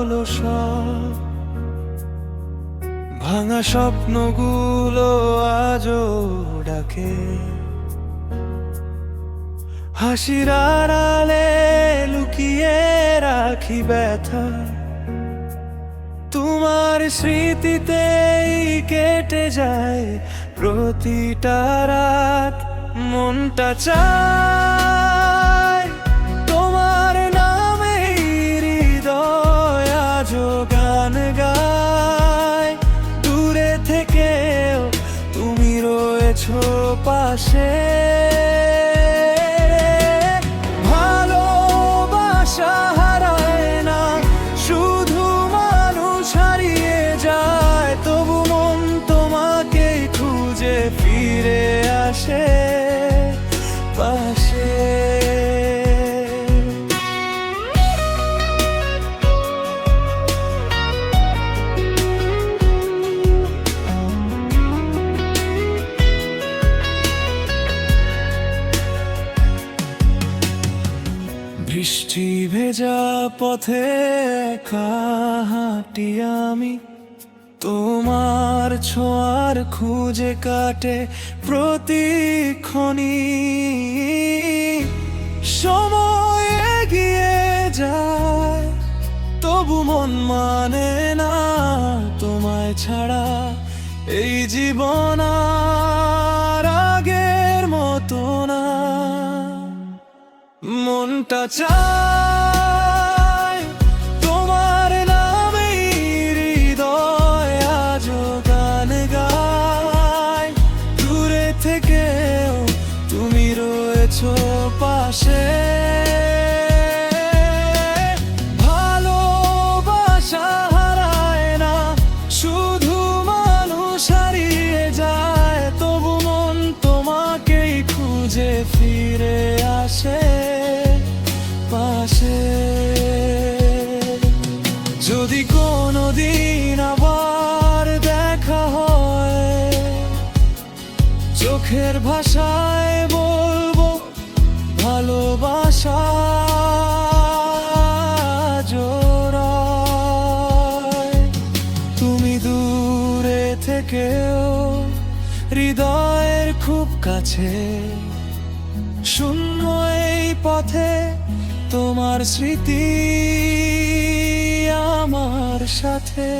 হলো সব, ভাঙা স্বপ্নগুলো আজও ডাকে। হাসির আড়ালে লুকিয়ে রাখি ব্যথা, তোমার স্মৃতিতেই কেটে যায় প্রতিটা রাত। মনটা চায় তোমার নামে হৃদয় আজও গান গায়। দূরে থেকেও তুমি রয়েছো পাশে। ভালোবাসা হারায় না, শুধু মানুষ হারিয়ে যায়। তবু মন তোমাকেই খুঁজে ফিরে আসে পাশে। বৃষ্টি ভেজা পথে একা হাঁটি আমি, তোমার ছোঁয়ার খুঁজে কাটে প্রতিক্ষণই। সময় এগিয়ে যায়, তবু মন মানে না তোমায় ছাড়া। এই জীবন আর আগের মতো না। মনটা চায় তোমার নামে হৃদয় আজও গান গায়। দূরে থেকেও তুমি রয়েছো পাশে। ভালোবাসা হারায় না, শুধু মানুষ হারিয়ে যায়। তবু মন তোমাকেই খুঁজে ফিরে আসে পাশে। যদি কোনোদিন আবার দেখা হয়, চোখের ভাষায় বলবো ভালোবাসা জোড়ায়। তুমি দূরে থেকেও হৃদয়ের খুব কাছে। শূন্য এই পথে তোমার স্মৃতি আমার সাথে।